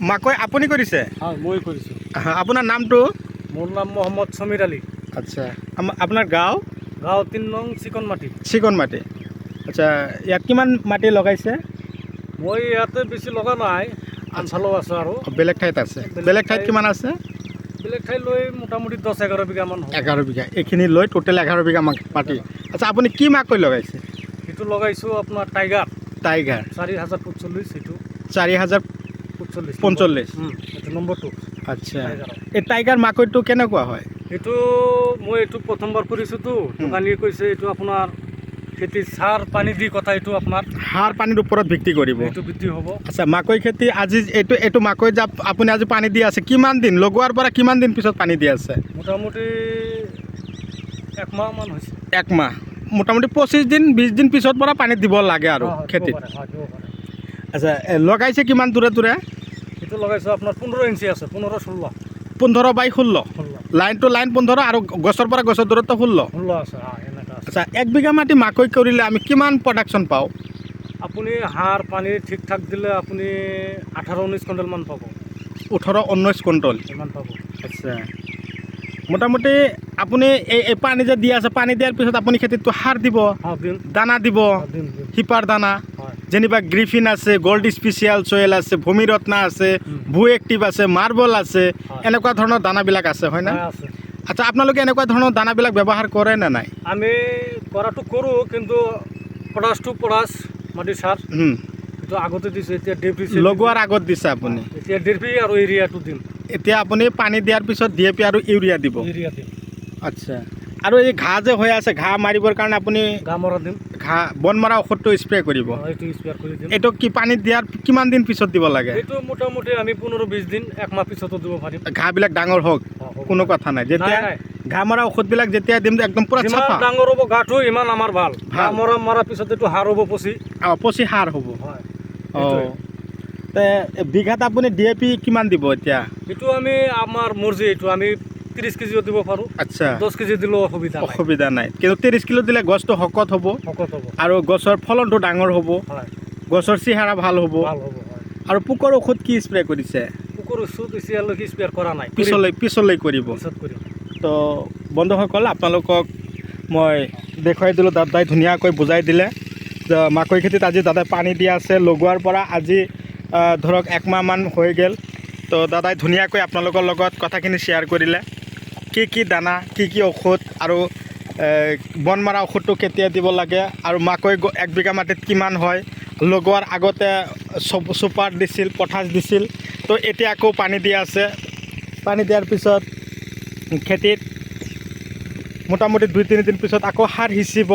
মাকৈ আপুনি কৰিছে? হয় মই কৰিছোঁ। আপোনাৰ নামটো? মোৰ নাম মোহাম্মদ সমীৰ আলী। আচ্ছা, আপোনাৰ গাঁও? গাঁও ৩ নং চিকনমাটি। চিকনমাটি। আচ্ছা, ইয়াত কিমান মাটি লগাইছে? মই ইয়াতে বেছি লগা নাই, আনফালেও আছে আৰু বেলেগ ঠাইত আছে। বেলেগ ঠাইত কিমান আছে? বেলেগ ঠাই লৈ মোটামুটি 10-11 বিঘামান হ'ব। 11 বিঘা। এইখিনি লৈ টোটেল 11 বিঘা মাটি। আচ্ছা, আপুনি কি মাকৈ লগাইছে? এইটো লগাইছোঁ আপোনাৰ টাইগাৰ। টাইগাৰ 4045 এইটো। 4045। এইটো নম্বৰটো। আচ্ছা, এই টাইগাৰ মাকৈটো কেনেকুৱা হয়? এইটো মই এইটো প্ৰথমবাৰ কৰিছোঁতো, দোকানীয়ে কৈছে এইটো আপোনাৰ খেতি সাৰ পানী দি কথা, এইটো আপোনাৰ সাৰ পানীৰ ওপৰত ভিত্তি কৰিব। এইটো বৃদ্ধি হ'ব। আচ্ছা, মাকৈ খেতি আজি এইটো মাকৈ যে আপুনি আজি পানী দি আছে, কিমান দিন লগোৱাৰ পৰা কিমান দিন পিছত পানী দি আছে? মোটামুটি 1 মাহমান হৈছে। 1 মাহ, মোটামুটি 25 দিন 20 দিন পিছত পৰা পানী দিব লাগে আৰু খেতিত। আচ্ছা, লগাইছে কিমান দূৰে দূৰে? এইটো লগাইছোঁ আপোনাৰ 15 ইঞ্চি আছে, 15-16। 15/16। লাইন টু লাইন 15 আৰু গছৰ পৰা গছৰ দূৰত্ব 16। 16 আছে, এনেকুৱা আছে। আচ্ছা, 1 বিঘা মাটি মাকৈ কৰিলে আমি কিমান প্ৰডাকশ্যন পাওঁ? আপুনি সাৰ পানী ঠিক ঠাক দিলে আপুনি 18-19 কুইণ্টেলমান পাব। 18-19 কুইণ্টল ইমান পাব। আচ্ছা, মোটামুটি আপুনি এই পানী যে দি আছে, পানী দিয়াৰ পিছত আপুনি খেতিটো সাৰ দিব, দানা দিব, হিপাৰ দানা, যেনিবা গ্ৰিফিন আছে, গল্ড স্পেচিয়েল চয়েল আছে, ভূমিৰত্না আছে, ভু এক্টিভ আছে, মাৰ্বল আছে, এনেকুৱা ধৰণৰ দানাবিলাক আছে হয় না? আচ্ছা, আপোনালোকে এনেকুৱা ধৰণৰ দানাবিলাক ব্যৱহাৰ কৰে নে নাই? আমি কৰাটো কৰোঁ, কিন্তু পটাছ মাটি সাৰ এইটো আগতে দিছোঁ, এতিয়া DAP লগোৱাৰ আগত দিছে আপুনি? এতিয়া DAP আৰু ইউৰিয়াটো দিম। এতিয়া আপুনি পানী দিয়াৰ পিছত DAP আৰু ইউৰিয়া দিব? ইউৰিয়া দিম। আচ্ছা, আৰু এই ঘাঁহ যে হৈ আছে, ঘাঁহ মাৰিবৰ কাৰণে আপুনি ঘাঁহ মৰা দিম, বন মৰা ঔষধটো স্প্ৰে কৰিব? এইটো স্প্ৰে কৰি দিম। এইটো কি পানীত দিয়াৰ কিমান দিন পিছত দিব লাগে? এইটো মোটামুটি আমি 15-20 দিন 1 মাহ পিছতো দিব পাৰিম। ঘাঁহবিলাক ডাঙৰ হওক, কোনো কথা নাই। যেতিয়া ঘাঁহ মৰা ঔষধবিলাক যেতিয়া দিম একদম পুৰা চাফা ডাঙৰ হ'ব ঘাঁহটো, ইমান আমাৰ ভাল। ঘাঁহ মৰাৰ পিছত এইটো সাৰ হ'ব, পচি সাৰ হ'ব। বিঘাত আপুনি DAP কিমান দিব এতিয়া? এইটো আমি আমাৰ মৰ্জি, এইটো আমি 30 কেজিও দিব পাৰোঁ। আচ্ছা, 10 কেজি দিলেও অসুবিধা নাই, কিন্তু 30 কিলো দিলে গছটো শকত হ'ব আৰু গছৰ ফলনটো ডাঙৰ হ'ব, গছৰ চেহেৰা ভাল হ'ব। আৰু পোকৰ ঔষধ কি স্প্ৰে কৰিছে? পোকৰ ঔষধ এতিয়ালৈকে স্প্ৰে কৰা নাই, পিছলৈ কৰিব। তো বন্ধুসকল, আপোনালোকক মই দেখুৱাই দিলোঁ, দাদাই ধুনীয়াকৈ বুজাই দিলে। মাকৈ খেতিত আজি দাদাই পানী দিয়া আছে, লগোৱাৰ পৰা আজি ধৰক 1 মাহমান হৈ গ'ল। তো দাদাই ধুনীয়াকৈ আপোনালোকৰ লগত কথাখিনি শ্বেয়াৰ কৰিলে, কি দানা, কি ঔষধ, আৰু বন মৰা ঔষধটো কেতিয়া দিব লাগে, আৰু মাকৈ 1 বিঘা মাটিত কিমান হয়, লগোৱাৰ আগতে চুপাৰ দিছিল, পটাছ দিছিল। তো এতিয়া আকৌ পানী দিয়া আছে। পানী দিয়াৰ পিছত খেতিত মোটামুটি 2-3 দিন পিছত আকৌ সাৰ সিঁচিব।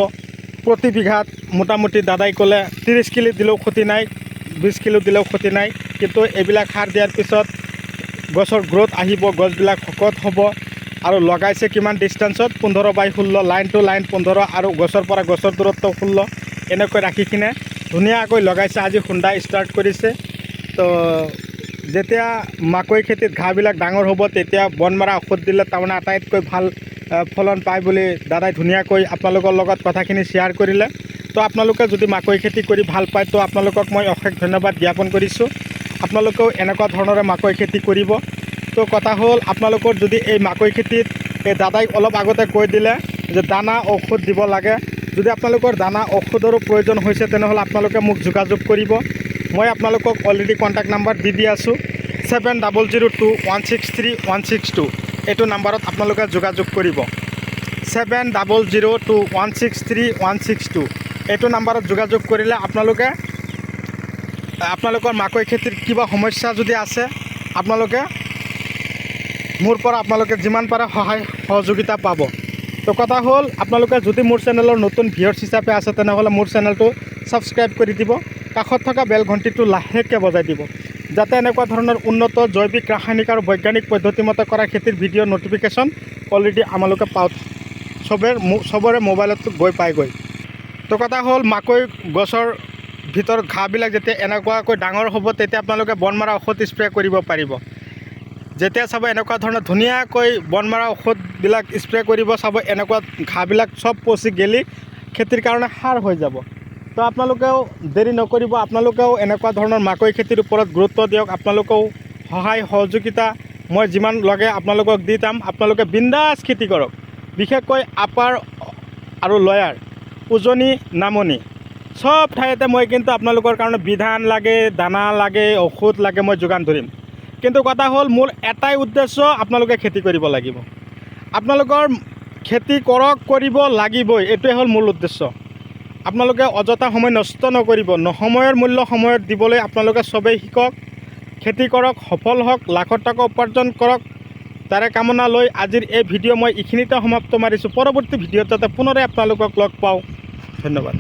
প্ৰতি বিঘাত মোটামুটি দাদাই ক'লে 30 কিলো দিলেও ক্ষতি নাই, 20 কিলো দিলেও ক্ষতি নাই, কিন্তু এইবিলাক সাৰ দিয়াৰ পিছত গছৰ গ্ৰ'থ আহিব, গছবিলাক শকত হ'ব। আৰু লগাইছে কিমান ডিষ্টেঞ্চত? 15/16, লাইন টু লাইন 15, আৰু গছৰ পৰা গছৰ দূৰত্ব 16, এনেকৈ ৰাখি কিনে ধুনীয়াকৈ লগাইছে। আজি খুন্দা ষ্টাৰ্ট কৰিছে। তো যেতিয়া মাকৈ খেতিত ঘাঁহবিলাক ডাঙৰ হ'ব, তেতিয়া বন মৰা ঔষধ দিলে তাৰমানে আটাইতকৈ ভাল ফলন পায় বুলি দাদাই ধুনীয়াকৈ আপোনালোকৰ লগত কথাখিনি শ্বেয়াৰ কৰিলে। তো আপোনালোকে যদি মাকৈ খেতি কৰি ভাল পায়, তো আপোনালোকক মই অশেষ ধন্যবাদ জ্ঞাপন কৰিছোঁ। আপোনালোকেও এনেকুৱা ধৰণৰে মাকৈ খেতি কৰিব। তো কথা হ'ল, আপোনালোকৰ যদি এই মাকৈ খেতিত এই দাদাই অলপ আগতে কৈ দিলে যে দানা ঔষধ দিব লাগে, যদি আপোনালোকৰ দানা ঔষধৰো প্ৰয়োজন হৈছে, তেনেহ'লে আপোনালোকে মোক যোগাযোগ কৰিব। মই আপোনালোকক অলৰেডি কণ্টেক্ট নাম্বাৰ দি আছোঁ, 7002163162। এইটো নাম্বাৰত আপোনালোকে যোগাযোগ কৰিব, 7002163162। এইটো নাম্বাৰত যোগাযোগ কৰিলে আপোনালোকৰ মাকৈ খেতিৰ কিবা সমস্যা যদি আছে, আপোনালোকে মোৰ পৰা যিমান পাৰে সহায় সহযোগিতা পাব। তো কথা হ'ল, আপোনালোকে যদি মোৰ চেনেলৰ নতুন ভিউৱাৰ্ছ হিচাপে আছে, তেনেহ'লে মোৰ চেনেলটো ছাবস্ক্ৰাইব কৰি দিব, কাষত থকা বেল ঘণ্টিটো লাহেকৈ বজাই দিব, যাতে এনেকুৱা ধৰণৰ উন্নত জৈৱিক, ৰাসায়নিক আৰু বৈজ্ঞানিক পদ্ধতিমতে কৰা খেতিৰ ভিডিঅ' ন'টিফিকেশ্যন অলৰেডি আমালোকে পাওঁ, চবৰে মোবাইলত গৈ পায়গৈ। তো কথা হ'ল, মাকৈ গছৰ ভিতৰত ঘাঁহবিলাক যেতিয়া এনেকুৱাকৈ ডাঙৰ হ'ব, তেতিয়া আপোনালোকে বন মৰা ঔষধ স্প্ৰে কৰিব পাৰিব। যেতিয়া চাব এনেকুৱা ধৰণৰ ধুনীয়াকৈ বন মৰা ঔষধবিলাক স্প্ৰে কৰিব, চাব এনেকুৱা ঘাঁহবিলাক চব পচি গেলি খেতিৰ কাৰণে সাৰ হৈ যাব। তো আপোনালোকেও দেৰি নকৰিব, আপোনালোকেও এনেকুৱা ধৰণৰ মাকৈ খেতিৰ ওপৰত গুৰুত্ব দিয়ক। আপোনালোকেও সহায় সহযোগিতা মই যিমান লাগে আপোনালোকক দি যাম। আপোনালোকে বিন্দাছ খেতি কৰক। বিশেষকৈ আপাৰ আৰু লয়াৰ, উজনি, নামনি চব ঠাইতে মই কিন্তু আপোনালোকৰ কাৰণে বিধান লাগে, দানা লাগে, ঔষধ লাগে, মই যোগান ধৰিম। কিন্তু কথা হ'ল মোৰ এটাই উদ্দেশ্য, আপোনালোকে খেতি কৰিব লাগিব। আপোনালোকৰ খেতি কৰক, কৰিব লাগিবই, এইটোৱে হ'ল মূল উদ্দেশ্য। আপোনালোকে অযথা সময় নষ্ট নকৰিব। সময়ৰ মূল্য সময়ত দিবলৈ আপোনালোকে চবেই শিকক, খেতি কৰক, সফল হওক, লাখত টকা উপাৰ্জন কৰক, তাৰে কামনা লৈ আজিৰ এই ভিডিঅ' মই এইখিনিতে সমাপ্ত মাৰিছোঁ। পৰৱৰ্তী ভিডিঅ'ত যাতে পুনৰাই আপোনালোকক লগ পাওঁ। ধন্যবাদ।